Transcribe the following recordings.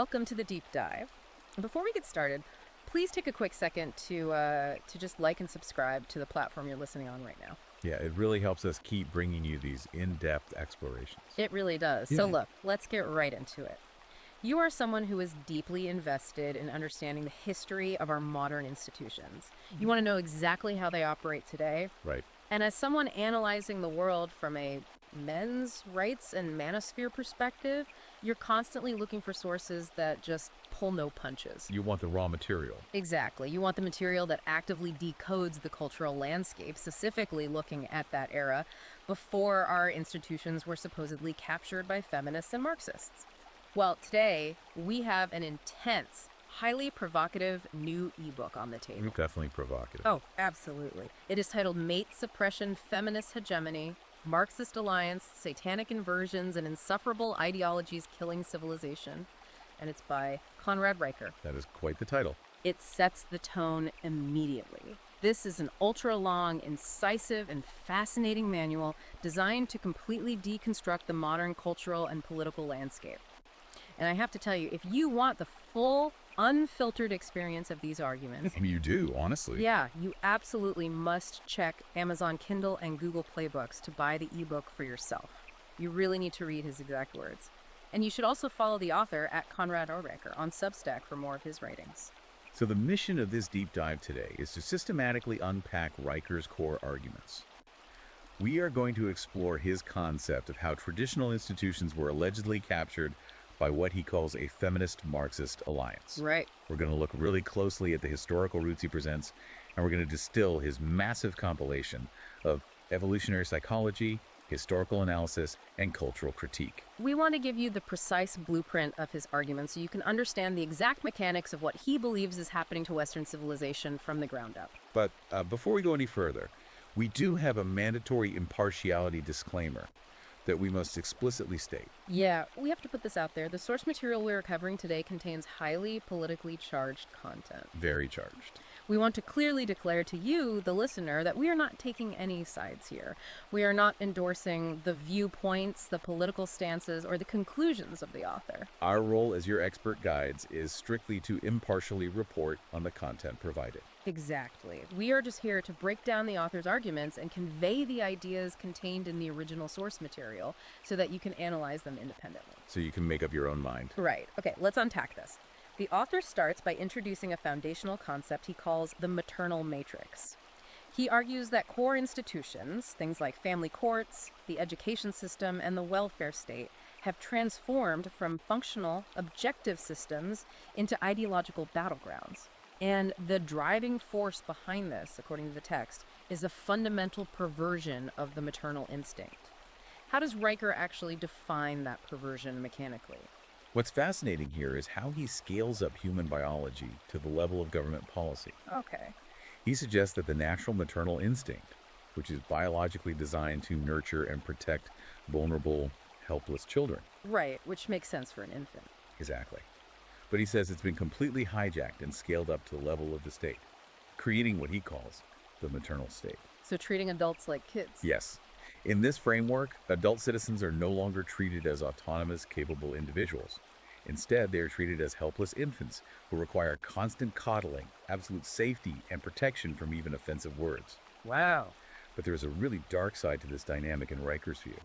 welcome to the deep dive. Before we get started, please take a quick second to just like and subscribe to the platform you're listening on right now. Yeah, it really helps us keep bringing you these in-depth explorations. It really does. Yeah. So look, let's get right into it. You are someone who is deeply invested in understanding the history of our modern institutions. You want to know exactly how they operate today. Right. And as someone analyzing the world from a men's rights and manosphere perspective, you're constantly looking for sources that just pull no punches. You want the raw material. Exactly. You want the material that actively decodes the cultural landscape, specifically looking at that era before our institutions were supposedly captured by feminists and Marxists. Well, today we have an intense, highly provocative new ebook on the table. Definitely provocative. Oh, absolutely. It is titled Mate Suppression, Feminist Hegemony, Marxist Alliance, Satanic Inversions, and Insufferable Ideologies Killing Civilization. And it's by Conrad Riker. That is quite the title. It sets the tone immediately. This is an ultra-long, incisive, and fascinating manual designed to completely deconstruct the modern cultural and political landscape. And I have to tell you, if you want the full, unfiltered experience of these arguments... You do, honestly. Yeah, you absolutely must check Amazon Kindle and Google Play Books to buy the ebook for yourself. You really need to read his exact words. And you should also follow the author at Conrad Riker on Substack for more of his writings. So the mission of this deep dive today is to systematically unpack Riker's core arguments. We are going to explore his concept of how traditional institutions were allegedly captured by what he calls a feminist Marxist alliance. Right. We're going to look really closely at the historical roots he presents, and we're going to distill his massive compilation of evolutionary psychology, historical analysis, and cultural critique. We want to give you the precise blueprint of his arguments so you can understand the exact mechanics of what he believes is happening to Western civilization from the ground up. But before we go any further, we do have a mandatory impartiality disclaimer that we must explicitly state. Yeah, we have to put this out there. The source material we're covering today contains highly politically charged content. Very charged. We want to clearly declare to you, the listener, that we are not taking any sides here. We are not endorsing the viewpoints, the political stances, or the conclusions of the author. Our role as your expert guides is strictly to impartially report on the content provided. Exactly. We are just here to break down the author's arguments and convey the ideas contained in the original source material so that you can analyze them independently. So you can make up your own mind. Right. Okay, let's unpack this. The author starts by introducing a foundational concept he calls the maternal matrix. He argues that core institutions, things like family courts, the education system, and the welfare state, have transformed from functional, objective systems into ideological battlegrounds. And the driving force behind this, according to the text, is a fundamental perversion of the maternal instinct. How does Riker actually define that perversion mechanically? What's fascinating here is how he scales up human biology to the level of government policy. Okay. He suggests that the natural maternal instinct, which is biologically designed to nurture and protect vulnerable, helpless children. Right, which makes sense for an infant. Exactly. But he says it's been completely hijacked and scaled up to the level of the state, creating what he calls the maternal state. So treating adults like kids. Yes. In this framework, adult citizens are no longer treated as autonomous, capable individuals. Instead, they are treated as helpless infants who require constant coddling, absolute safety, and protection from even offensive words. Wow. But there is a really dark side to this dynamic in Riker's view.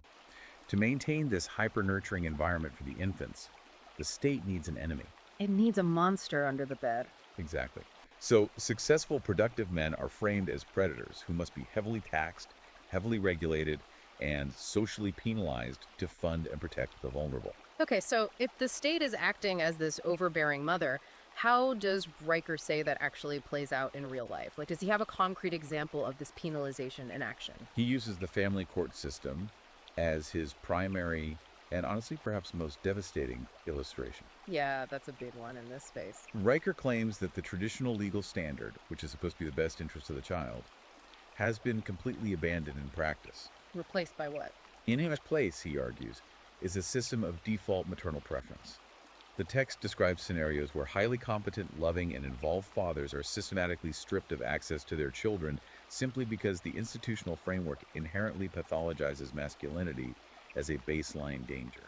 To maintain this hyper-nurturing environment for the infants, the state needs an enemy. It needs a monster under the bed. Exactly. So, successful, productive men are framed as predators who must be heavily taxed, heavily regulated, and socially penalized to fund and protect the vulnerable. Okay, so if the state is acting as this overbearing mother, how does Riker say that actually plays out in real life? Like, does he have a concrete example of this penalization in action? He uses the family court system as his primary and honestly perhaps most devastating illustration. Yeah, that's a big one in this space. Riker claims that the traditional legal standard, which is supposed to be the best interest of the child, has been completely abandoned in practice. Replaced by what? In its place, he argues, is a system of default maternal preference. The text describes scenarios where highly competent, loving, and involved fathers are systematically stripped of access to their children simply because the institutional framework inherently pathologizes masculinity as a baseline danger.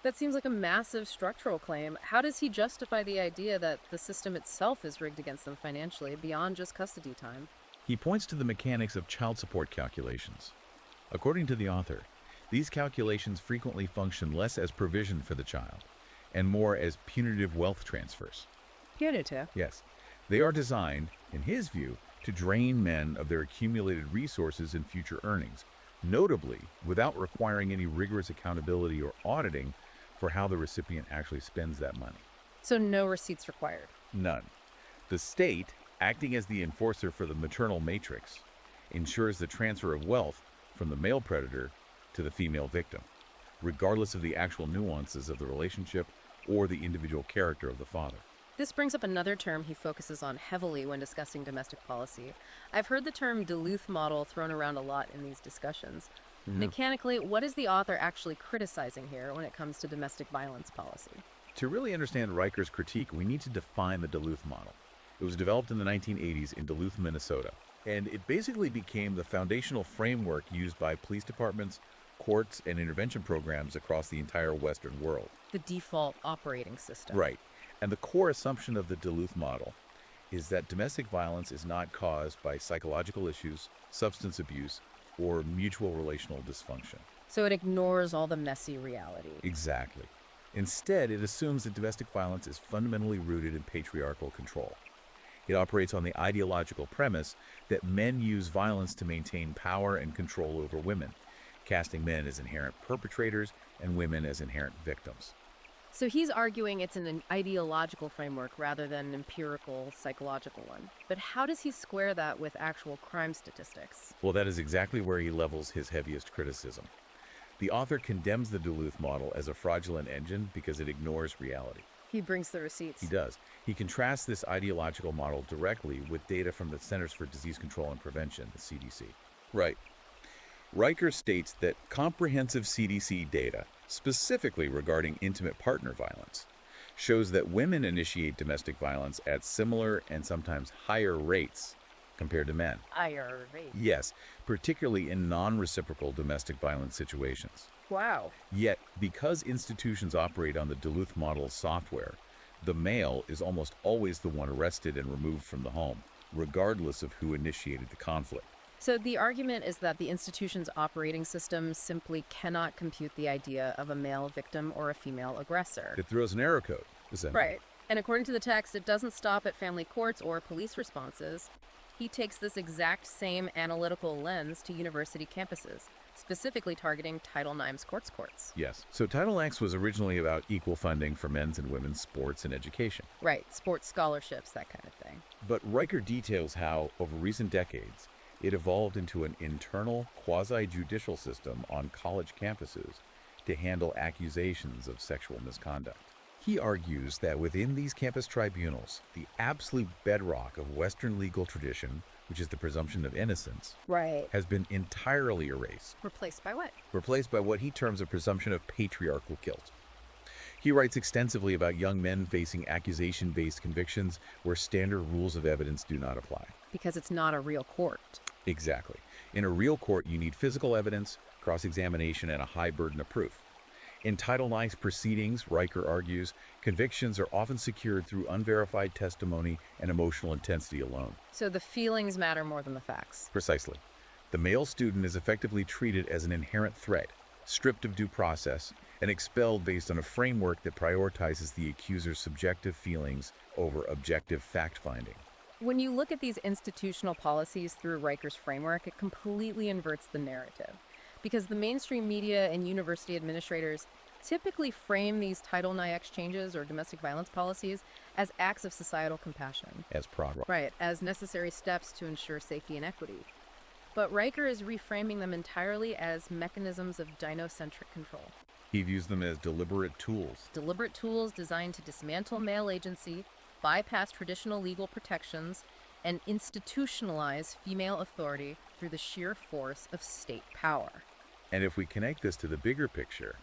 That seems like a massive structural claim. How does he justify the idea that the system itself is rigged against them financially beyond just custody time? He points to the mechanics of child support calculations. According to the author, these calculations frequently function less as provision for the child and more as punitive wealth transfers. Punitive. Yes, they are designed, in his view, to drain men of their accumulated resources and future earnings, notably without requiring any rigorous accountability or auditing for how the recipient actually spends that money. So no receipts required. None. The state, acting as the enforcer for the maternal matrix, ensures the transfer of wealth from the male predator to the female victim, regardless of the actual nuances of the relationship or the individual character of the father. This brings up another term he focuses on heavily when discussing domestic policy. I've heard the term Duluth model thrown around a lot in these discussions. Mechanically, what is the author actually criticizing here when it comes to domestic violence policy? To really understand Riker's critique, we need to define the Duluth model. It was developed in the 1980s in Duluth, Minnesota, and it basically became the foundational framework used by police departments, courts, and intervention programs across the entire Western world. The default operating system. Right. And the core assumption of the Duluth model is that domestic violence is not caused by psychological issues, substance abuse, or mutual relational dysfunction. So it ignores all the messy reality. Exactly. Instead, it assumes that domestic violence is fundamentally rooted in patriarchal control. It operates on the ideological premise that men use violence to maintain power and control over women, casting men as inherent perpetrators and women as inherent victims. So he's arguing it's an ideological framework rather than an empirical, psychological one. But how does he square that with actual crime statistics? Well, that is exactly where he levels his heaviest criticism. The author condemns the Duluth model as a fraudulent engine because it ignores reality. He brings the receipts. He does. He contrasts this ideological model directly with data from the Centers for Disease Control and Prevention, the CDC. Right. Riker states that comprehensive CDC data, specifically regarding intimate partner violence, shows that women initiate domestic violence at similar and sometimes higher rates compared to men. Higher rate. Yes, particularly in non-reciprocal domestic violence situations. Wow. Yet, because institutions operate on the Duluth model software, the male is almost always the one arrested and removed from the home, regardless of who initiated the conflict. So the argument is that the institution's operating system simply cannot compute the idea of a male victim or a female aggressor. It throws an error code, essentially. Right. And according to the text, it doesn't stop at family courts or police responses. He takes this exact same analytical lens to university campuses, specifically targeting Title IX's courts. Yes. So Title X was originally about equal funding for men's and women's sports and education. Right, sports scholarships, that kind of thing. But Riker details how, over recent decades, it evolved into an internal, quasi-judicial system on college campuses to handle accusations of sexual misconduct. He argues that within these campus tribunals, the absolute bedrock of Western legal tradition, which is the presumption of innocence, Right. has been entirely erased, Replaced by what? replaced by what he terms a presumption of patriarchal guilt. He writes extensively about young men facing accusation-based convictions where standard rules of evidence do not apply. Because it's not a real court. Exactly. In a real court, you need physical evidence, cross-examination, and a high burden of proof. In Title IX proceedings, Riker argues, convictions are often secured through unverified testimony and emotional intensity alone. So the feelings matter more than the facts. Precisely. The male student is effectively treated as an inherent threat, stripped of due process, and expelled based on a framework that prioritizes the accuser's subjective feelings over objective fact-finding. When you look at these institutional policies through Riker's framework, it completely inverts the narrative. Because the mainstream media and university administrators typically frame these Title IX changes or domestic violence policies as acts of societal compassion. As progress. Right, as necessary steps to ensure safety and equity. But Riker is reframing them entirely as mechanisms of gynocentric control. He views them as deliberate tools. Deliberate tools designed to dismantle male agency, bypass traditional legal protections, and institutionalize female authority through the sheer force of state power. And if we connect this to the bigger picture,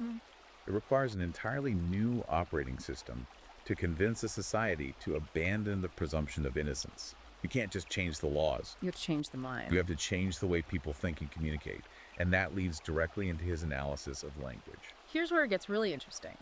it requires an entirely new operating system to convince a society to abandon the presumption of innocence. You can't just change the laws. You have to change the mind. You have to change the way people think and communicate. And that leads directly into his analysis of language. Here's where it gets really interesting.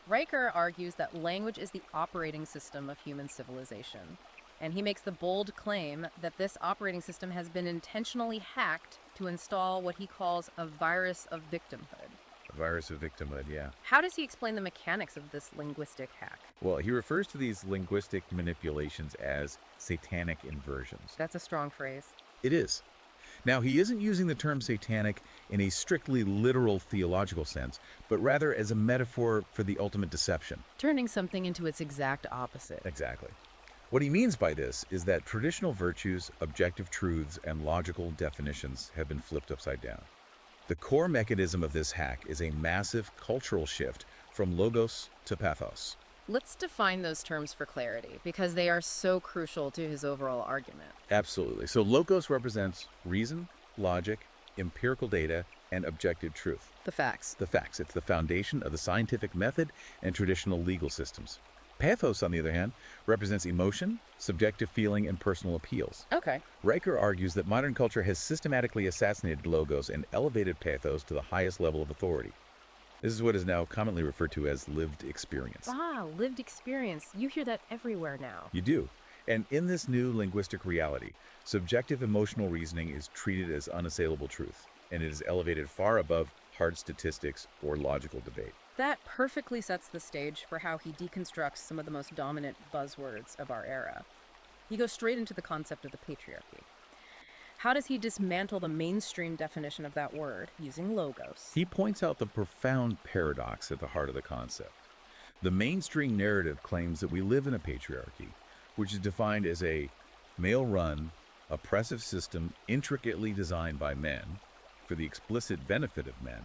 Riker argues that language is the operating system of human civilization, and he makes the bold claim that this operating system has been intentionally hacked to install what he calls a virus of victimhood. A virus of victimhood, yeah. How does he explain the mechanics of this linguistic hack? Well, he refers to these linguistic manipulations as satanic inversions. That's a strong phrase. It is. Now, he isn't using the term satanic in a strictly literal theological sense, but rather as a metaphor for the ultimate deception. Turning something into its exact opposite. Exactly. What he means by this is that traditional virtues, objective truths, and logical definitions have been flipped upside down. The core mechanism of this hack is a massive cultural shift from logos to pathos. Let's define those terms for clarity, because they are so crucial to his overall argument. Absolutely. So logos represents reason, logic, empirical data, and objective truth. The facts. The facts. It's the foundation of the scientific method and traditional legal systems. Pathos, on the other hand, represents emotion, subjective feeling, and personal appeals. Okay. Riker argues that modern culture has systematically assassinated logos and elevated pathos to the highest level of authority. This is what is now commonly referred to as lived experience. Ah, lived experience. You hear that everywhere now. You do. And in this new linguistic reality, subjective emotional reasoning is treated as unassailable truth, and it is elevated far above hard statistics or logical debate. That perfectly sets the stage for how he deconstructs some of the most dominant buzzwords of our era. He goes straight into the concept of the patriarchy. How does he dismantle the mainstream definition of that word using logos? He points out the profound paradox at the heart of the concept. The mainstream narrative claims that we live in a patriarchy, which is defined as a male-run, oppressive system intricately designed by men for the explicit benefit of men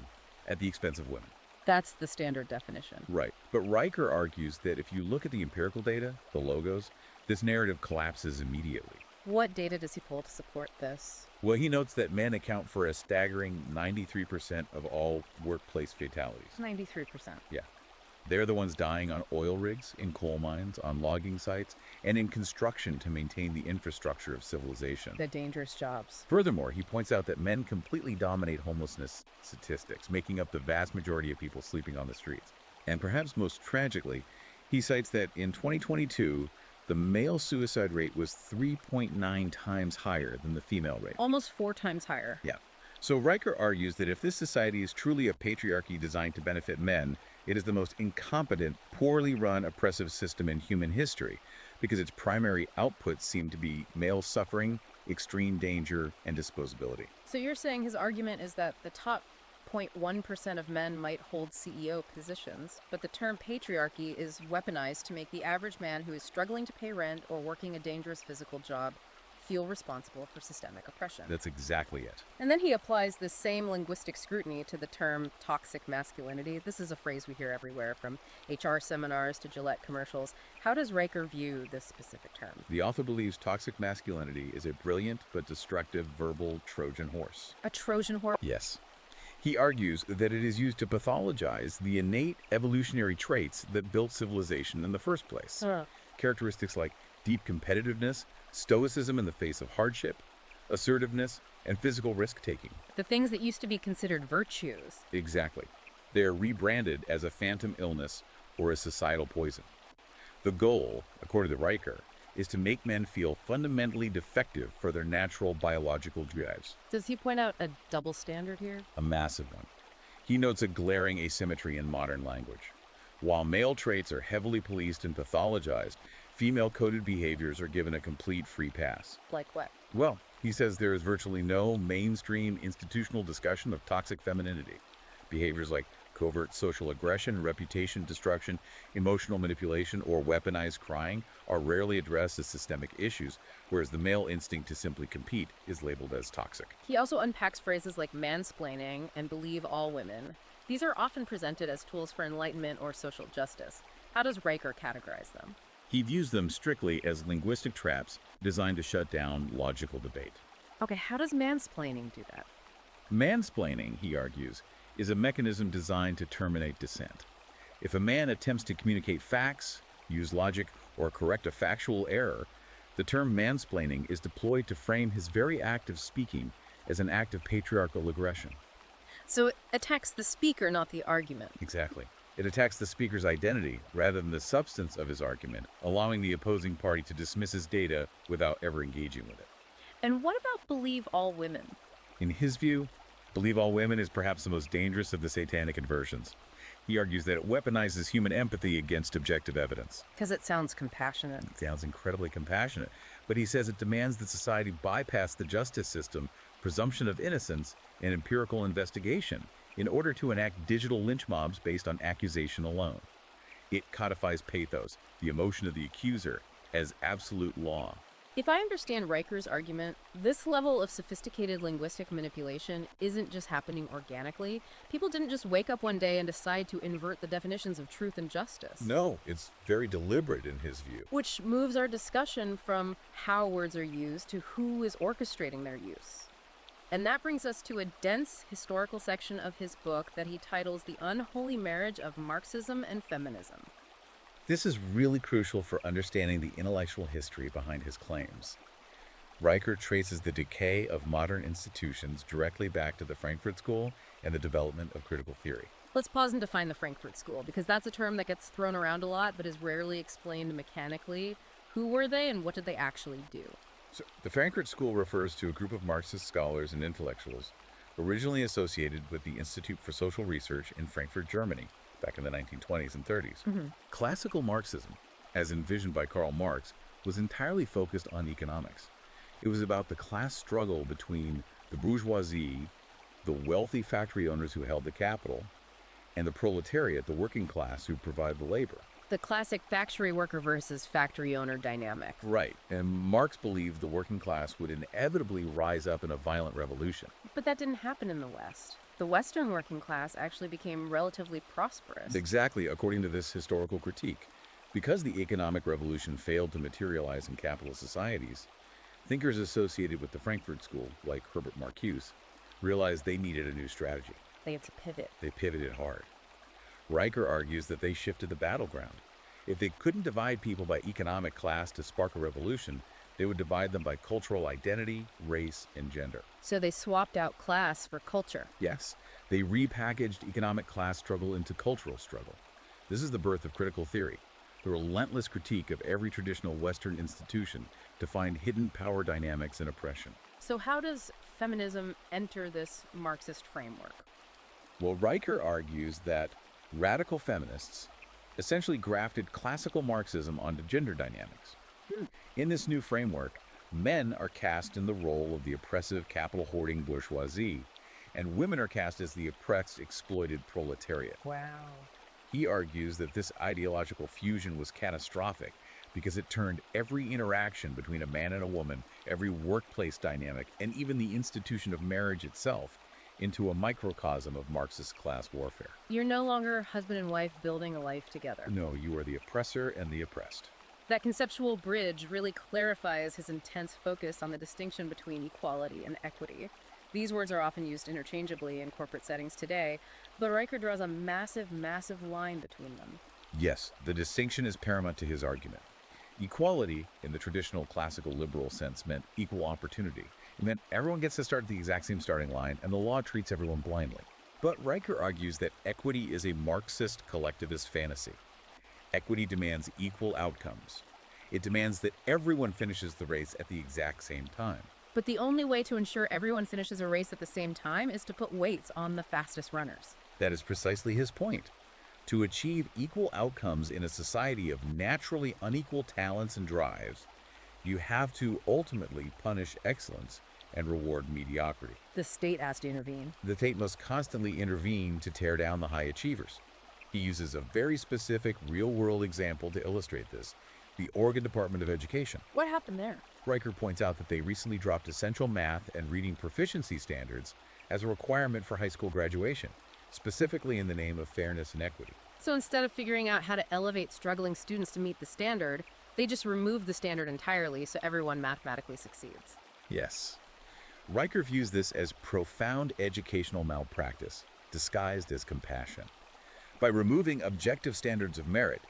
at the expense of women. That's the standard definition. Right. But Riker argues that if you look at the empirical data, the logos, this narrative collapses immediately. What data does he pull to support this? Well, he notes that men account for a staggering 93% of all workplace fatalities. 93%. Yeah. They're the ones dying on oil rigs, in coal mines, on logging sites, and in construction to maintain the infrastructure of civilization. The dangerous jobs. Furthermore, he points out that men completely dominate homelessness statistics, making up the vast majority of people sleeping on the streets. And perhaps most tragically, he cites that in 2022, the male suicide rate was 3.9 times higher than the female rate. Almost 4 times higher. Yeah. So Riker argues that if this society is truly a patriarchy designed to benefit men, it is the most incompetent, poorly run, oppressive system in human history, because its primary outputs seem to be male suffering, extreme danger, and disposability. So you're saying his argument is that the top 0.1% of men might hold CEO positions, but the term patriarchy is weaponized to make the average man who is struggling to pay rent or working a dangerous physical job feel responsible for systemic oppression. That's exactly it. And then he applies this same linguistic scrutiny to the term toxic masculinity. This is a phrase we hear everywhere, from HR seminars to Gillette commercials. How does Riker view this specific term? The author believes toxic masculinity is a brilliant but destructive verbal Trojan horse. A Trojan horse? Yes. He argues that it is used to pathologize the innate evolutionary traits that built civilization in the first place. Characteristics like deep competitiveness, stoicism in the face of hardship, assertiveness, and physical risk-taking. The things that used to be considered virtues. Exactly. They are rebranded as a phantom illness or a societal poison. The goal, according to Riker, is to make men feel fundamentally defective for their natural biological drives. Does he point out a double standard here? A massive one. He notes a glaring asymmetry in modern language. While male traits are heavily policed and pathologized, female-coded behaviors are given a complete free pass. Like what? Well, he says there is virtually no mainstream institutional discussion of toxic femininity. Behaviors like covert social aggression, reputation destruction, emotional manipulation, or weaponized crying are rarely addressed as systemic issues, whereas the male instinct to simply compete is labeled as toxic. He also unpacks phrases like mansplaining and believe all women. These are often presented as tools for enlightenment or social justice. How does Riker categorize them? He views them strictly as linguistic traps designed to shut down logical debate. Okay, how does mansplaining do that? Mansplaining, he argues, is a mechanism designed to terminate dissent. If a man attempts to communicate facts, use logic, or correct a factual error, the term mansplaining is deployed to frame his very act of speaking as an act of patriarchal aggression. So it attacks the speaker, not the argument. Exactly. It attacks the speaker's identity rather than the substance of his argument, allowing the opposing party to dismiss his data without ever engaging with it. And what about believe all women? In his view, believe all women is perhaps the most dangerous of the satanic inversions. He argues that it weaponizes human empathy against objective evidence. Because it sounds compassionate. It sounds incredibly compassionate, but he says it demands that society bypass the justice system, presumption of innocence, and empirical investigation in order to enact digital lynch mobs based on accusation alone. It codifies pathos, the emotion of the accuser, as absolute law. If I understand Riker's argument, this level of sophisticated linguistic manipulation isn't just happening organically. People didn't just wake up one day and decide to invert the definitions of truth and justice. No, it's very deliberate in his view. Which moves our discussion from how words are used to who is orchestrating their use. And that brings us to a dense historical section of his book that he titles The Unholy Marriage of Marxism and Feminism. This is really crucial for understanding the intellectual history behind his claims. Riker traces the decay of modern institutions directly back to the Frankfurt School and the development of critical theory. Let's pause and define the Frankfurt School, because that's a term that gets thrown around a lot but is rarely explained mechanically. Who were they and what did they actually do? So, the Frankfurt School refers to a group of Marxist scholars and intellectuals originally associated with the Institute for Social Research in Frankfurt, Germany, back in the 1920s and 30s. Classical Marxism, as envisioned by Karl Marx, was entirely focused on economics. It was about the class struggle between the bourgeoisie, the wealthy factory owners who held the capital, and the proletariat, the working class who provided the labor. The classic factory worker versus factory owner dynamic. Right, and Marx believed the working class would inevitably rise up in a violent revolution. But that didn't happen in the West. The Western working class actually became relatively prosperous. Exactly, according to this historical critique. Because the economic revolution failed to materialize in capitalist societies, thinkers associated with the Frankfurt School, like Herbert Marcuse, realized they needed a new strategy. They had to pivot. They pivoted hard. Riker argues that they shifted the battleground. If they couldn't divide people by economic class to spark a revolution, they would divide them by cultural identity, race, and gender. So they swapped out class for culture. Yes, they repackaged economic class struggle into cultural struggle. This is the birth of critical theory, the relentless critique of every traditional Western institution to find hidden power dynamics and oppression. So how does feminism enter this Marxist framework? Well, Riker argues that radical feminists essentially grafted classical Marxism onto gender dynamics. In this new framework, men are cast in the role of the oppressive capital-hoarding bourgeoisie, and women are cast as the oppressed, exploited proletariat. Wow. He argues that this ideological fusion was catastrophic because it turned every interaction between a man and a woman, every workplace dynamic, and even the institution of marriage itself into a microcosm of Marxist class warfare. You're no longer husband and wife building a life together. No, you are the oppressor and the oppressed. That conceptual bridge really clarifies his intense focus on the distinction between equality and equity. These words are often used interchangeably in corporate settings today, but Riker draws a massive, massive line between them. Yes, the distinction is paramount to his argument. Equality, in the traditional classical liberal sense, meant equal opportunity. It meant everyone gets to start at the exact same starting line, and the law treats everyone blindly. But Riker argues that equity is a Marxist collectivist fantasy. Equity demands equal outcomes. It demands that everyone finishes the race at the exact same time. But the only way to ensure everyone finishes a race at the same time is to put weights on the fastest runners. That is precisely his point. To achieve equal outcomes in a society of naturally unequal talents and drives, you have to ultimately punish excellence and reward mediocrity. The state has to intervene. The state must constantly intervene to tear down the high achievers. He uses a very specific real-world example to illustrate this, the Oregon Department of Education. What happened there? Riker points out that they recently dropped essential math and reading proficiency standards as a requirement for high school graduation, specifically in the name of fairness and equity. So instead of figuring out how to elevate struggling students to meet the standard, they just removed the standard entirely so everyone mathematically succeeds. Yes. Riker views this as profound educational malpractice, disguised as compassion. By removing objective standards of merit,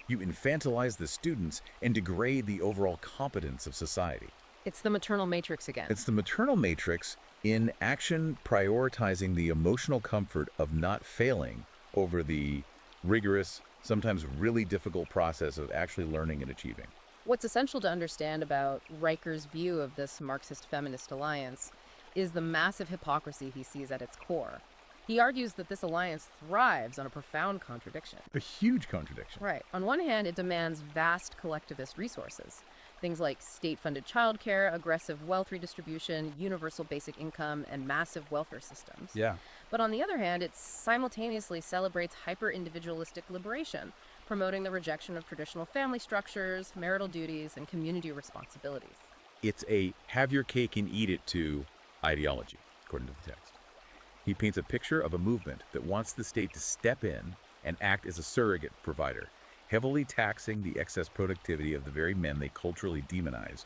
you infantilize the students and degrade the overall competence of society. It's the maternal matrix again. It's the maternal matrix In action, prioritizing the emotional comfort of not failing over the rigorous, sometimes really difficult process of actually learning and achieving. What's essential to understand about Riker's view of this Marxist-feminist alliance is the massive hypocrisy he sees at its core. He argues that this alliance thrives on a profound contradiction. A huge contradiction. Right. On one hand, it demands vast collectivist resources. Things like state-funded childcare, aggressive wealth redistribution, universal basic income, and massive welfare systems. Yeah. But on the other hand, it simultaneously celebrates hyper-individualistic liberation, promoting the rejection of traditional family structures, marital duties, and community responsibilities. It's a have your cake and eat it too ideology, according to the text. He paints a picture of a movement that wants the state to step in and act as a surrogate provider, heavily taxing the excess productivity of the very men they culturally demonize,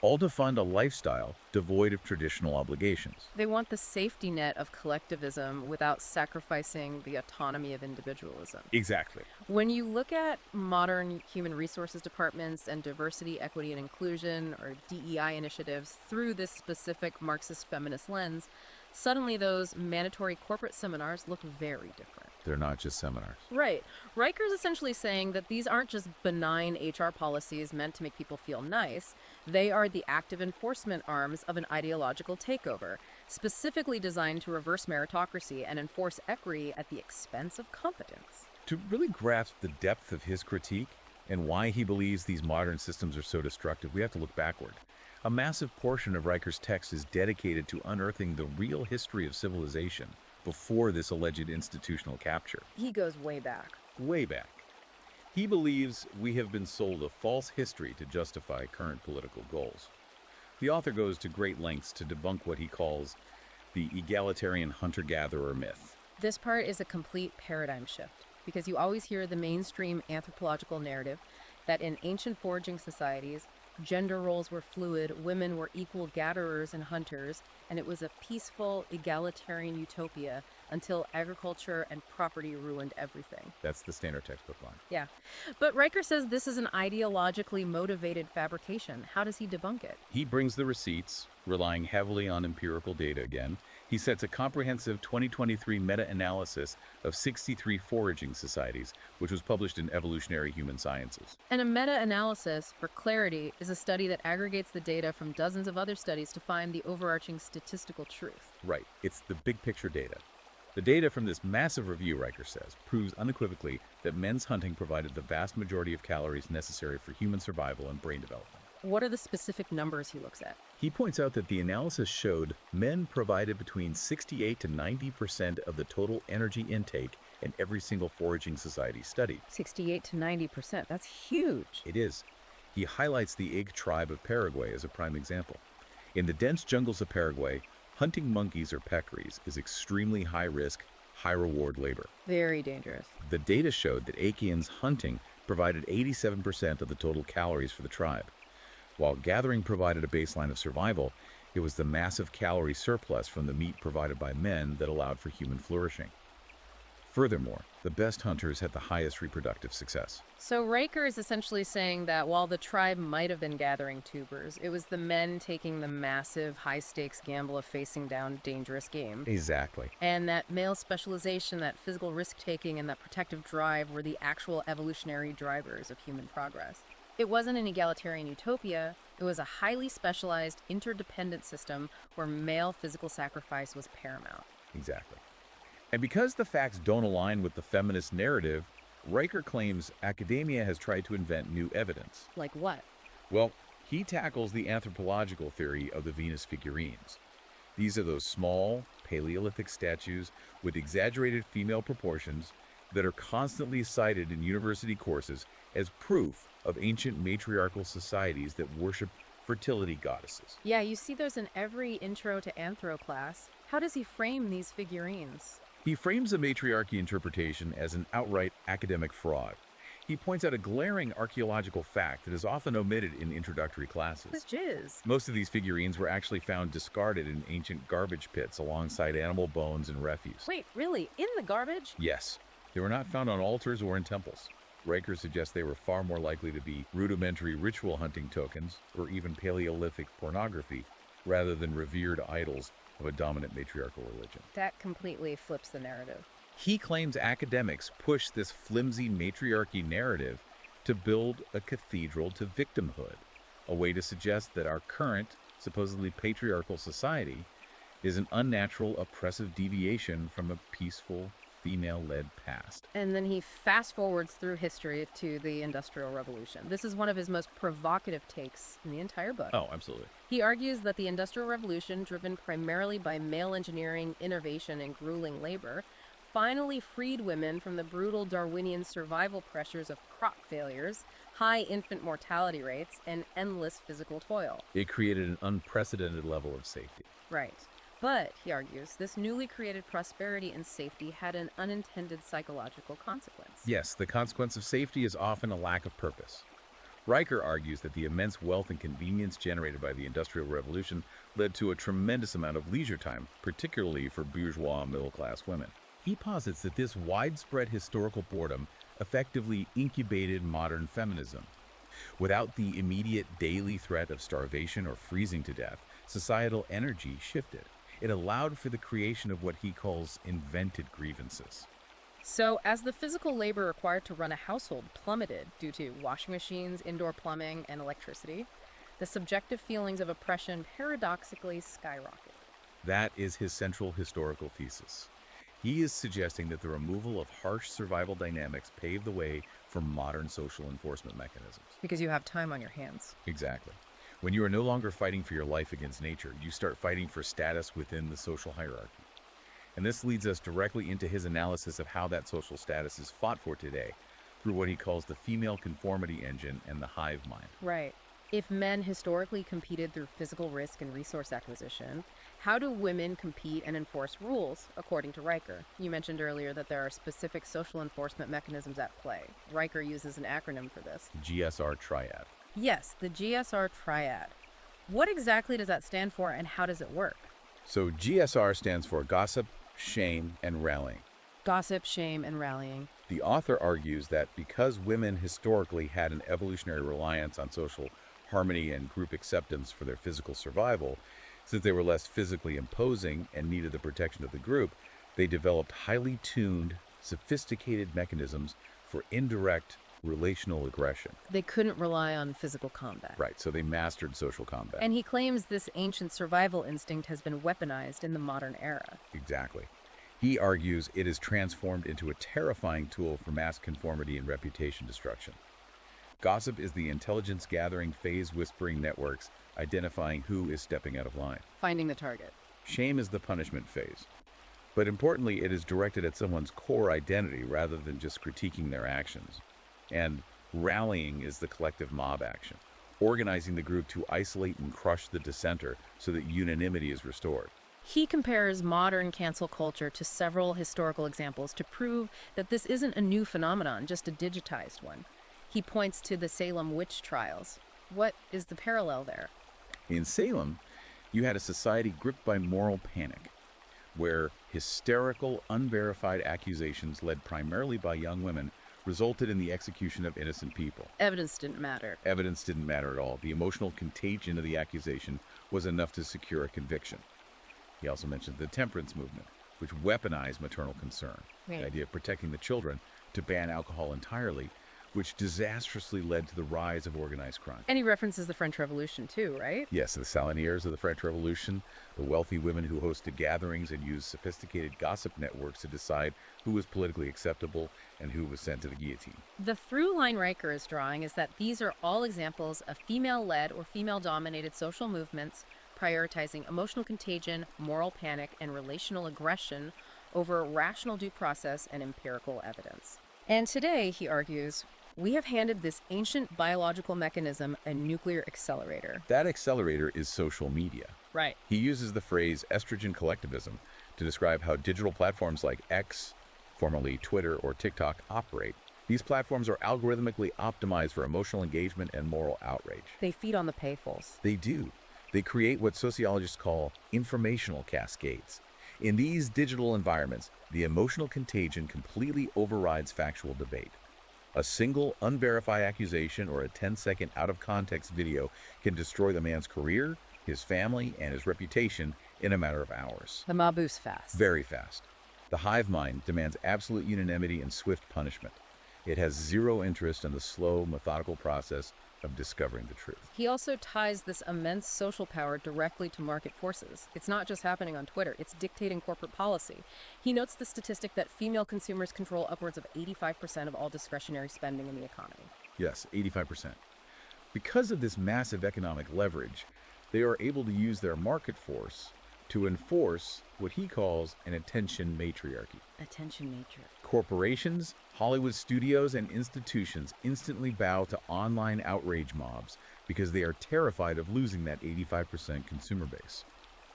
all to fund a lifestyle devoid of traditional obligations. They want the safety net of collectivism without sacrificing the autonomy of individualism. Exactly. When you look at modern human resources departments and diversity, equity, and inclusion, or DEI initiatives through this specific Marxist feminist lens, suddenly those mandatory corporate seminars look very different. They're not just seminars. Right. Riker's essentially saying that these aren't just benign HR policies meant to make people feel nice. They are the active enforcement arms of an ideological takeover, specifically designed to reverse meritocracy and enforce equity at the expense of competence. To really grasp the depth of his critique and why he believes these modern systems are so destructive, we have to look backward. A massive portion of Riker's text is dedicated to unearthing the real history of civilization before this alleged institutional capture. He goes way back. Way back. He believes we have been sold a false history to justify current political goals. The author goes to great lengths to debunk what he calls the egalitarian hunter-gatherer myth. This part is a complete paradigm shift, because you always hear the mainstream anthropological narrative that in ancient foraging societies, gender roles were fluid, women were equal gatherers and hunters, and it was a peaceful, egalitarian utopia until agriculture and property ruined everything. That's the standard textbook line. Yeah. But Riker says this is an ideologically motivated fabrication. How does he debunk it? He brings the receipts, relying heavily on empirical data again. He sets a comprehensive 2023 meta-analysis of 63 foraging societies, which was published in Evolutionary Human Sciences. And a meta-analysis, for clarity, is a study that aggregates the data from dozens of other studies to find the overarching statistical truth. Right. It's the big picture data. The data from this massive review, Riker says, proves unequivocally that men's hunting provided the vast majority of calories necessary for human survival and brain development. What are the specific numbers he looks at? He points out that the analysis showed men provided between 68 to 90% of the total energy intake in every single foraging society studied. 68 to 90%. That's huge. It is. He highlights the Ig tribe of Paraguay as a prime example. In the dense jungles of Paraguay, hunting monkeys or peccaries is extremely high-risk, high-reward labor. Very dangerous. The data showed that Achaeans hunting provided 87% of the total calories for the tribe. While gathering provided a baseline of survival, it was the massive calorie surplus from the meat provided by men that allowed for human flourishing. Furthermore, the best hunters had the highest reproductive success. So Riker is essentially saying that while the tribe might have been gathering tubers, it was the men taking the massive, high-stakes gamble of facing down dangerous game. Exactly. And that male specialization, that physical risk-taking, and that protective drive were the actual evolutionary drivers of human progress. It wasn't an egalitarian utopia. It was a highly specialized, interdependent system where male physical sacrifice was paramount. Exactly. And because the facts don't align with the feminist narrative, Riker claims academia has tried to invent new evidence. Like what? Well, he tackles the anthropological theory of the Venus figurines. These are those small, Paleolithic statues with exaggerated female proportions that are constantly cited in university courses as proof of ancient matriarchal societies that worship fertility goddesses. Yeah, you see those in every intro to anthro class. How does he frame these figurines? He frames the matriarchy interpretation as an outright academic fraud. He points out a glaring archaeological fact that is often omitted in introductory classes. What's jizz? Most of these figurines were actually found discarded in ancient garbage pits alongside animal bones and refuse. Wait, really? In the garbage? Yes. They were not found on altars or in temples. Riker suggests they were far more likely to be rudimentary ritual hunting tokens or even Paleolithic pornography rather than revered idols of a dominant matriarchal religion. That completely flips the narrative. He claims academics push this flimsy matriarchy narrative to build a cathedral to victimhood, a way to suggest that our current, supposedly patriarchal society is an unnatural, oppressive deviation from a peaceful, female-led past. And then he fast forwards through history to the Industrial Revolution. This is one of his most provocative takes in the entire book. Oh, absolutely. He argues that the Industrial Revolution, driven primarily by male engineering, innovation, and grueling labor, finally freed women from the brutal Darwinian survival pressures of crop failures, high infant mortality rates, and endless physical toil. It created an unprecedented level of safety. Right. But, he argues, this newly created prosperity and safety had an unintended psychological consequence. Yes, the consequence of safety is often a lack of purpose. Riker argues that the immense wealth and convenience generated by the Industrial Revolution led to a tremendous amount of leisure time, particularly for bourgeois middle-class women. He posits that this widespread historical boredom effectively incubated modern feminism. Without the immediate daily threat of starvation or freezing to death, societal energy shifted. It allowed for the creation of what he calls invented grievances. So, as the physical labor required to run a household plummeted due to washing machines, indoor plumbing, and electricity, the subjective feelings of oppression paradoxically skyrocketed. That is his central historical thesis. He is suggesting that the removal of harsh survival dynamics paved the way for modern social enforcement mechanisms. Because you have time on your hands. Exactly. When you are no longer fighting for your life against nature, you start fighting for status within the social hierarchy. And this leads us directly into his analysis of how that social status is fought for today through what he calls the female conformity engine and the hive mind. Right. If men historically competed through physical risk and resource acquisition, how do women compete and enforce rules, according to Riker? You mentioned earlier that there are specific social enforcement mechanisms at play. Riker uses an acronym for this. GSR triad. Yes, the GSR triad. What exactly does that stand for, and how does it work? So GSR stands for gossip, shame, and rallying. Gossip, shame, and rallying. The author argues that because women historically had an evolutionary reliance on social harmony and group acceptance for their physical survival, since they were less physically imposing and needed the protection of the group, they developed highly tuned, sophisticated mechanisms for indirect relational aggression. They couldn't rely on physical combat. Right, so they mastered social combat. And he claims this ancient survival instinct has been weaponized in the modern era. Exactly. He argues it is transformed into a terrifying tool for mass conformity and reputation destruction. Gossip is the intelligence-gathering, phase-whispering networks identifying who is stepping out of line. Finding the target. Shame is the punishment phase. But importantly, it is directed at someone's core identity rather than just critiquing their actions. And rallying is the collective mob action, organizing the group to isolate and crush the dissenter so that unanimity is restored. He compares modern cancel culture to several historical examples to prove that this isn't a new phenomenon, just a digitized one. He points to the Salem witch trials. What is the parallel there? In Salem, you had a society gripped by moral panic, where hysterical, unverified accusations led primarily by young women resulted in the execution of innocent people. Evidence didn't matter. Evidence didn't matter at all. The emotional contagion of the accusation was enough to secure a conviction. He also mentioned the temperance movement, which weaponized maternal concern, the idea of protecting the children, to ban alcohol entirely, which disastrously led to the rise of organized crime. And he references the French Revolution too, right? Yes, the saloniers of the French Revolution, the wealthy women who hosted gatherings and used sophisticated gossip networks to decide who was politically acceptable and who was sent to the guillotine. The through line Riker is drawing is that these are all examples of female-led or female-dominated social movements prioritizing emotional contagion, moral panic, and relational aggression over rational due process and empirical evidence. And today, he argues, we have handed this ancient biological mechanism a nuclear accelerator. That accelerator is social media. Right. He uses the phrase estrogen collectivism to describe how digital platforms like X, formerly Twitter or TikTok, operate. These platforms are algorithmically optimized for emotional engagement and moral outrage. They feed on the painfuls. They do. They create what sociologists call informational cascades. In these digital environments, the emotional contagion completely overrides factual debate. A single unverified accusation or a 10-second out-of-context video can destroy the man's career, his family, and his reputation in a matter of hours. The moves fast. Very fast. The hive mind demands absolute unanimity and swift punishment. It has zero interest in the slow, methodical process of discovering the truth. He also ties this immense social power directly to market forces. It's not just happening on Twitter, it's dictating corporate policy. He notes the statistic that female consumers control upwards of 85% of all discretionary spending in the economy. Yes, 85%. Because of this massive economic leverage, they are able to use their market force to enforce what he calls an attention matriarchy. Attention nature. Corporations, Hollywood studios, and institutions instantly bow to online outrage mobs because they are terrified of losing that 85% consumer base.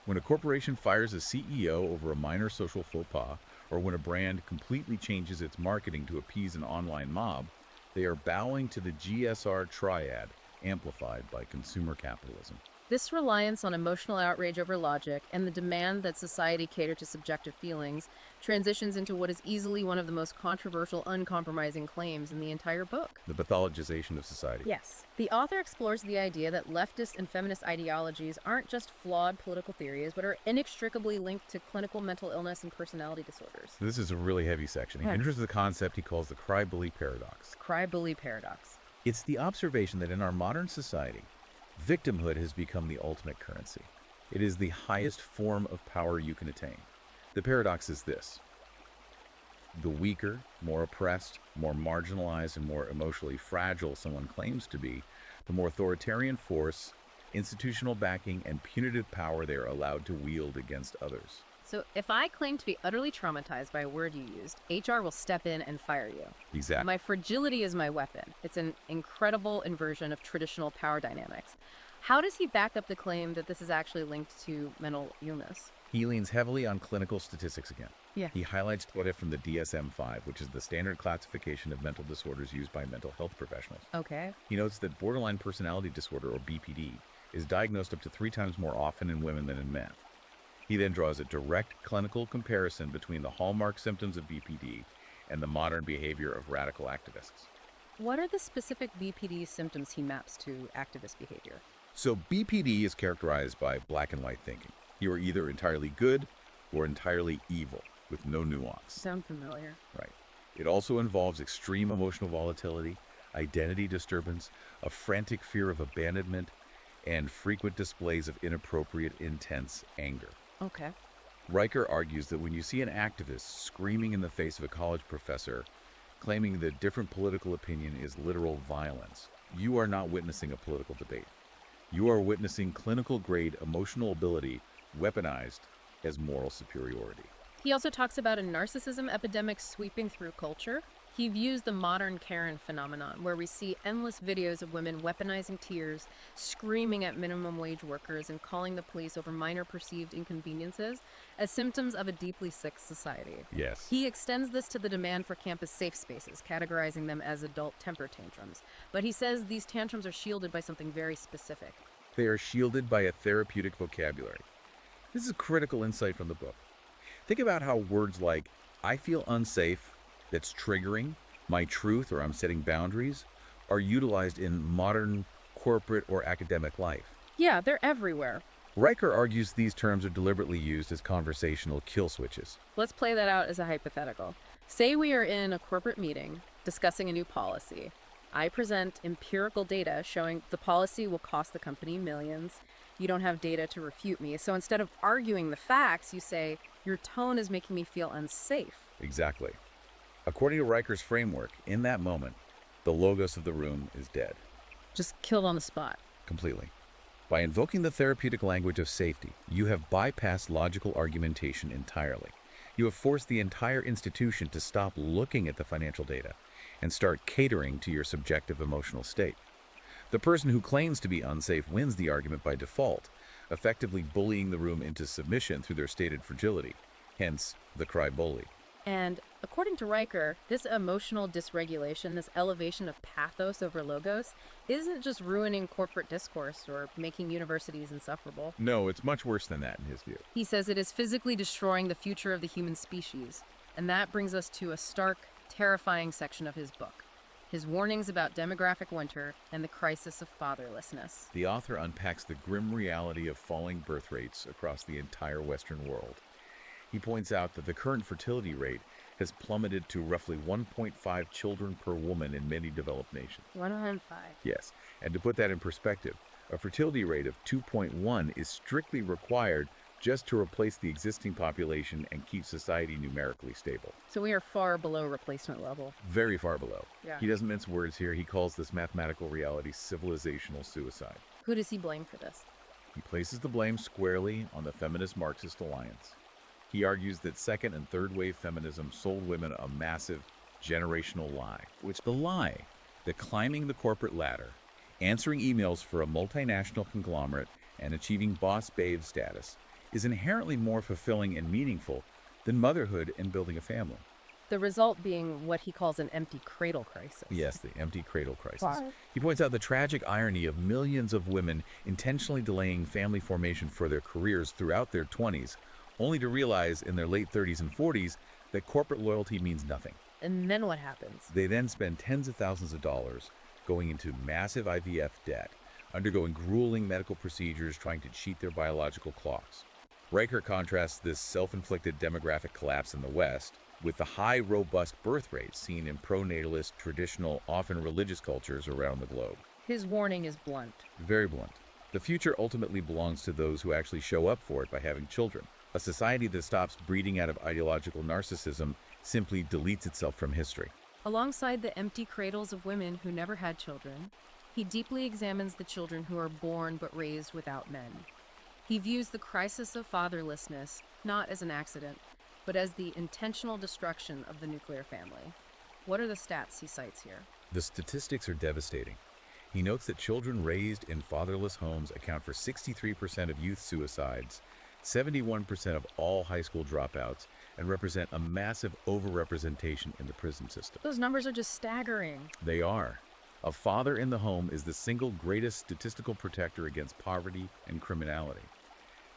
When a corporation fires a CEO over a minor social faux pas, or when a brand completely changes its marketing to appease an online mob, they are bowing to the GSR triad, amplified by consumer capitalism. This reliance on emotional outrage over logic and the demand that society cater to subjective feelings transitions into what is easily one of the most controversial, uncompromising claims in the entire book. The pathologization of society. Yes. The author explores the idea that leftist and feminist ideologies aren't just flawed political theories, but are inextricably linked to clinical mental illness and personality disorders. This is a really heavy section. He enters the concept he calls the cry-bully paradox. Cry-bully paradox. It's the observation that in our modern society, victimhood has become the ultimate currency. It is the highest form of power you can attain. The paradox is this: the weaker, more oppressed, more marginalized, and more emotionally fragile someone claims to be, the more authoritarian force, institutional backing, and punitive power they are allowed to wield against others. So if I claim to be utterly traumatized by a word you used, HR will step in and fire you. Exactly. My fragility is my weapon. It's an incredible inversion of traditional power dynamics. How does he back up the claim that this is actually linked to mental illness? He leans heavily on clinical statistics again. Yeah. He highlights data from the DSM-5, which is the standard classification of mental disorders used by mental health professionals. Okay. He notes that borderline personality disorder, or BPD, is diagnosed up to 3 times more often in women than in men. He then draws a direct clinical comparison between the hallmark symptoms of BPD and the modern behavior of radical activists. What are the specific BPD symptoms he maps to activist behavior? So BPD is characterized by black and white thinking. You are either entirely good or entirely evil, with no nuance. Sound familiar. Right. It also involves extreme emotional volatility, identity disturbance, a frantic fear of abandonment, and frequent displays of inappropriate, intense anger. Okay. Riker argues that when you see an activist screaming in the face of a college professor, claiming that different political opinion is literal violence, you are not witnessing a political debate. You are witnessing clinical-grade emotional ability weaponized as moral superiority. He also talks about a narcissism epidemic sweeping through culture. He views the modern Karen phenomenon, where we see endless videos of women weaponizing tears, screaming at minimum wage workers, and calling the police over minor perceived inconveniences, as symptoms of a deeply sick society. Yes. He extends this to the demand for campus safe spaces, categorizing them as adult temper tantrums. But he says these tantrums are shielded by something very specific. They are shielded by a therapeutic vocabulary. This is critical insight from the book. Think about how words like, I feel unsafe, that's triggering, my truth, or I'm setting boundaries, are utilized in modern corporate or academic life. Yeah, they're everywhere. Riker argues these terms are deliberately used as conversational kill switches. Let's play that out as a hypothetical. Say we are in a corporate meeting discussing a new policy. I present empirical data showing the policy will cost the company millions. You don't have data to refute me. So instead of arguing the facts, you say, your tone is making me feel unsafe. Exactly. According to Riker's framework, in that moment, the logos of the room is dead. Just killed on the spot. Completely. By invoking the therapeutic language of safety, you have bypassed logical argumentation entirely. You have forced the entire institution to stop looking at the financial data and start catering to your subjective emotional state. The person who claims to be unsafe wins the argument by default, effectively bullying the room into submission through their stated fragility, hence the cry bully. And according to Riker, this emotional dysregulation, this elevation of pathos over logos, isn't just ruining corporate discourse or making universities insufferable. No, it's much worse than that in his view. He says it is physically destroying the future of the human species. And that brings us to a stark, terrifying section of his book. his warnings about demographic winter, and the crisis of fatherlessness. The author unpacks the grim reality of falling birth rates across the entire Western world. He points out that the current fertility rate has plummeted to roughly 1.5 children per woman in many developed nations. 105. Yes, and to put that in perspective, a fertility rate of 2.1 is strictly required just to replace the existing population and keep society numerically stable. So we are far below replacement level. Very far below. Yeah. He doesn't mince words here. He calls this mathematical reality civilizational suicide. Who does he blame for this? He places the blame squarely on the feminist Marxist alliance. He argues that second and third wave feminism sold women a massive generational lie, which the lie that climbing the corporate ladder, answering emails for a multinational conglomerate, and achieving boss babe status is inherently more fulfilling and meaningful than motherhood and building a family. The result being what he calls an empty cradle crisis. Yes, the empty cradle crisis. Why? He points out the tragic irony of millions of women intentionally delaying family formation for their careers throughout their 20s, only to realize in their late 30s and 40s that corporate loyalty means nothing. And then what happens? They then spend tens of thousands of dollars going into massive IVF debt, undergoing grueling medical procedures trying to cheat their biological clocks. Riker contrasts this self-inflicted demographic collapse in the West with the high, robust birth rates seen in pro-natalist, traditional, often religious cultures around the globe. His warning is blunt. Very blunt. The future ultimately belongs to those who actually show up for it by having children. A society that stops breeding out of ideological narcissism simply deletes itself from history. Alongside the empty cradles of women who never had children, he deeply examines the children who are born but raised without men. He views the crisis of fatherlessness not as an accident, but as the intentional destruction of the nuclear family. What are the stats he cites here? The statistics are devastating. He notes that children raised in fatherless homes account for 63% of youth suicides, 71% of all high school dropouts, and represent a massive overrepresentation in the prison system. Those numbers are just staggering. They are. A father in the home is the single greatest statistical protector against poverty and criminality.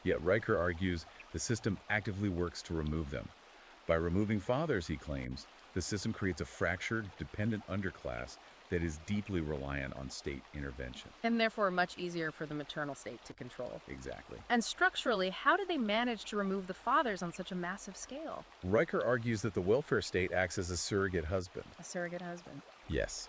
Yet Riker argues the system actively works to remove them. By removing fathers, he claims, the system creates a fractured, dependent underclass that is deeply reliant on state intervention. And therefore much easier for the maternal state to control. Exactly. And structurally, how do they manage to remove the fathers on such a massive scale? Riker argues that the welfare state acts as a surrogate husband. A surrogate husband. Yes.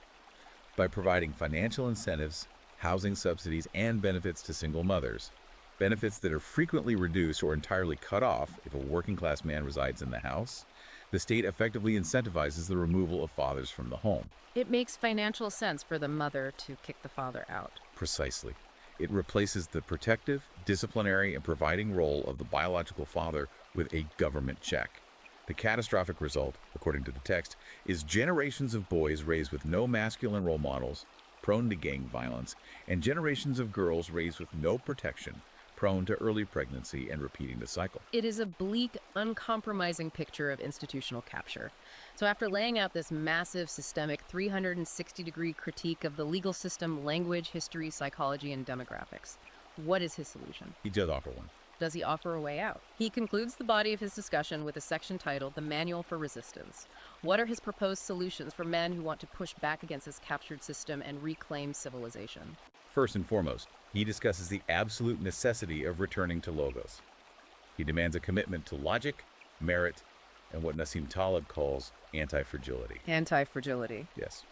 By providing financial incentives, housing subsidies, and benefits to single mothers, benefits that are frequently reduced or entirely cut off if a working-class man resides in the house, the state effectively incentivizes the removal of fathers from the home. It makes financial sense for the mother to kick the father out. Precisely. It replaces the protective, disciplinary, and providing role of the biological father with a government check. The catastrophic result, according to the text, is generations of boys raised with no masculine role models, prone to gang violence, and generations of girls raised with no protection, prone to early pregnancy and repeating the cycle. It is a bleak, uncompromising picture of institutional capture. So after laying out this massive, systemic, 360-degree critique of the legal system, language, history, psychology, and demographics, what is his solution? He does offer one. Does he offer a way out? He concludes the body of his discussion with a section titled The Manual for Resistance. What are his proposed solutions for men who want to push back against this captured system and reclaim civilization? First and foremost, he discusses the absolute necessity of returning to logos. He demands a commitment to logic, merit, and what Nassim Taleb calls anti-fragility. Anti-fragility. Yes.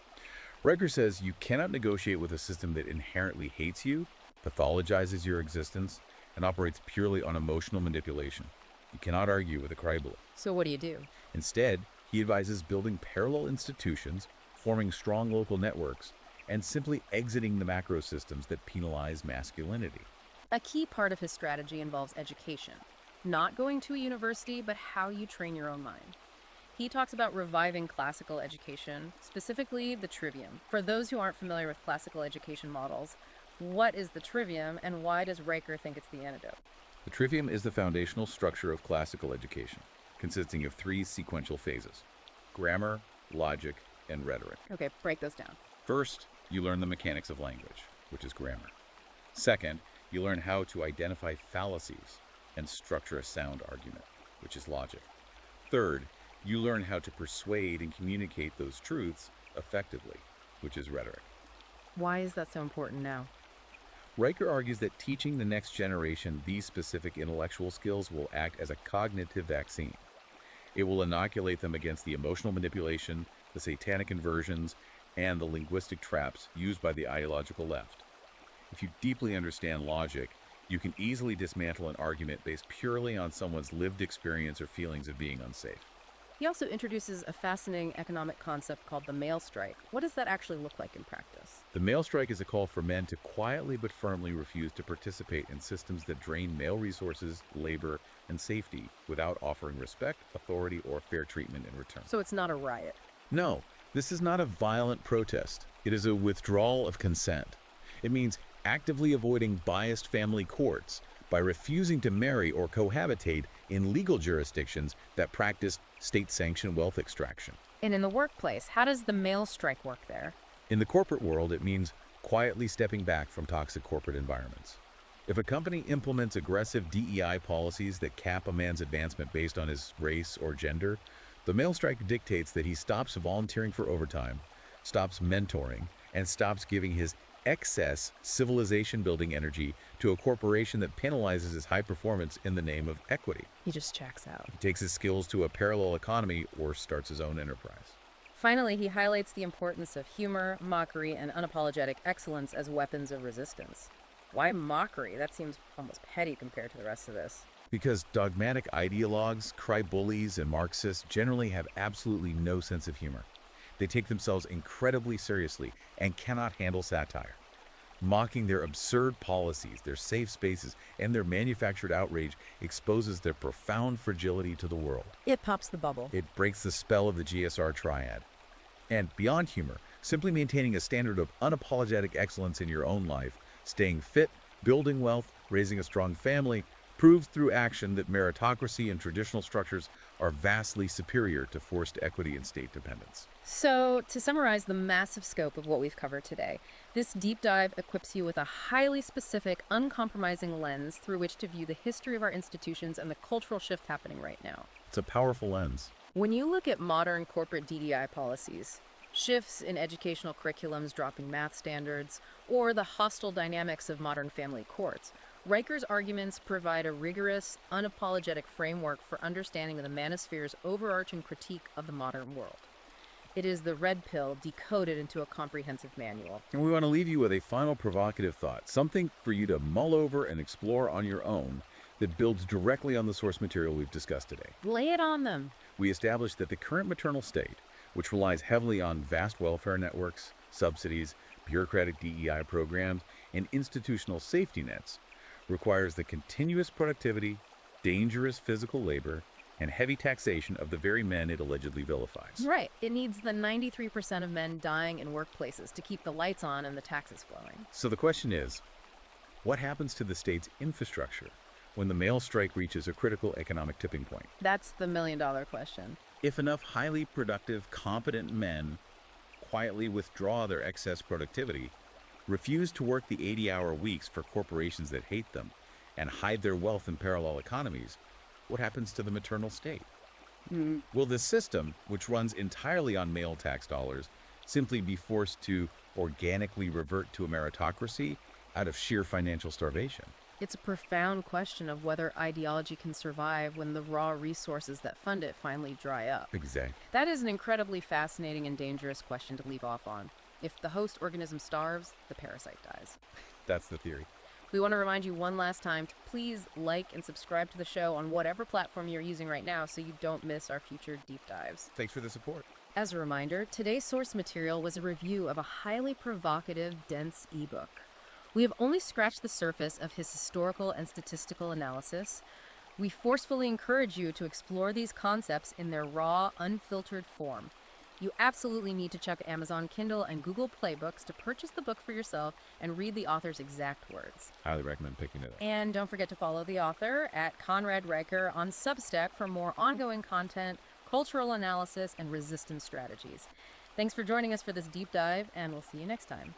Riker says you cannot negotiate with a system that inherently hates you, pathologizes your existence, and operates purely on emotional manipulation. You cannot argue with a crybaby. So what do you do? Instead, he advises building parallel institutions, forming strong local networks, and simply exiting the macro systems that penalize masculinity. A key part of his strategy involves education. Not going to a university, but how you train your own mind. He talks about reviving classical education, specifically the trivium. For those who aren't familiar with classical education models, what is the trivium and why does Riker think it's the antidote? The trivium is the foundational structure of classical education, consisting of 3 sequential phases: grammar, logic, and rhetoric. Okay, break those down. First, you learn the mechanics of language, which is grammar. Second, you learn how to identify fallacies and structure a sound argument, which is logic. Third, you learn how to persuade and communicate those truths effectively, which is rhetoric. Why is that so important now? Riker argues that teaching the next generation these specific intellectual skills will act as a cognitive vaccine. It will inoculate them against the emotional manipulation, the satanic inversions, and the linguistic traps used by the ideological left. If you deeply understand logic, you can easily dismantle an argument based purely on someone's lived experience or feelings of being unsafe. He also introduces a fascinating economic concept called the male strike. What does that actually look like in practice? The male strike is a call for men to quietly but firmly refuse to participate in systems that drain male resources, labor, and safety without offering respect, authority, or fair treatment in return. So it's not a riot. No, this is not a violent protest. It is a withdrawal of consent. It means actively avoiding biased family courts by refusing to marry or cohabitate in legal jurisdictions that practice state-sanctioned wealth extraction. And in the workplace, how does the male strike work there? In the corporate world, it means quietly stepping back from toxic corporate environments. If a company implements aggressive DEI policies that cap a man's advancement based on his race or gender, the male strike dictates that he stops volunteering for overtime, stops mentoring, and stops giving his excess civilization-building energy to a corporation that penalizes his high performance in the name of equity. He just checks out. He takes his skills to a parallel economy or starts his own enterprise. Finally, he highlights the importance of humor, mockery, and unapologetic excellence as weapons of resistance. Why mockery? That seems almost petty compared to the rest of this. Because dogmatic ideologues, cry-bullies, and Marxists generally have absolutely no sense of humor. They take themselves incredibly seriously and cannot handle satire. Mocking their absurd policies, their safe spaces, and their manufactured outrage exposes their profound fragility to the world. It pops the bubble. It breaks the spell of the GSR triad. And beyond humor, simply maintaining a standard of unapologetic excellence in your own life, staying fit, building wealth, raising a strong family, proves through action that meritocracy and traditional structures are vastly superior to forced equity and state dependence. So, to summarize the massive scope of what we've covered today, this deep dive equips you with a highly specific, uncompromising lens through which to view the history of our institutions and the cultural shift happening right now. It's a powerful lens. When you look at modern corporate DDI policies, shifts in educational curriculums dropping math standards, or the hostile dynamics of modern family courts, Riker's arguments provide a rigorous, unapologetic framework for understanding the manosphere's overarching critique of the modern world. It is the red pill decoded into a comprehensive manual. And we want to leave you with a final provocative thought, something for you to mull over and explore on your own that builds directly on the source material we've discussed today. Lay it on them. We established that the current maternal state, which relies heavily on vast welfare networks, subsidies, bureaucratic DEI programs, and institutional safety nets, requires the continuous productivity, dangerous physical labor, and heavy taxation of the very men it allegedly vilifies. Right. It needs the 93% of men dying in workplaces to keep the lights on and the taxes flowing. So the question is, what happens to the state's infrastructure when the male strike reaches a critical economic tipping point? That's the million-dollar question. If enough highly productive, competent men quietly withdraw their excess productivity, refuse to work the 80-hour weeks for corporations that hate them, and hide their wealth in parallel economies, what happens to the maternal state? Will this system, which runs entirely on male tax dollars, simply be forced to organically revert to a meritocracy out of sheer financial starvation? It's a profound question of whether ideology can survive when the raw resources that fund it finally dry up. Exactly. That is an incredibly fascinating and dangerous question to leave off on. If the host organism starves, the parasite dies. That's the theory. We want to remind you one last time to please like and subscribe to the show on whatever platform you're using right now so you don't miss our future deep dives. Thanks for the support. As a reminder, today's source material was a review of a highly provocative, dense ebook. We have only scratched the surface of his historical and statistical analysis. We forcefully encourage you to explore these concepts in their raw, unfiltered form. You absolutely need to check Amazon Kindle and Google Play Books to purchase the book for yourself and read the author's exact words. Highly recommend picking it up. And don't forget to follow the author at Conrad Riker on Substack for more ongoing content, cultural analysis, and resistance strategies. Thanks for joining us for this deep dive, and we'll see you next time.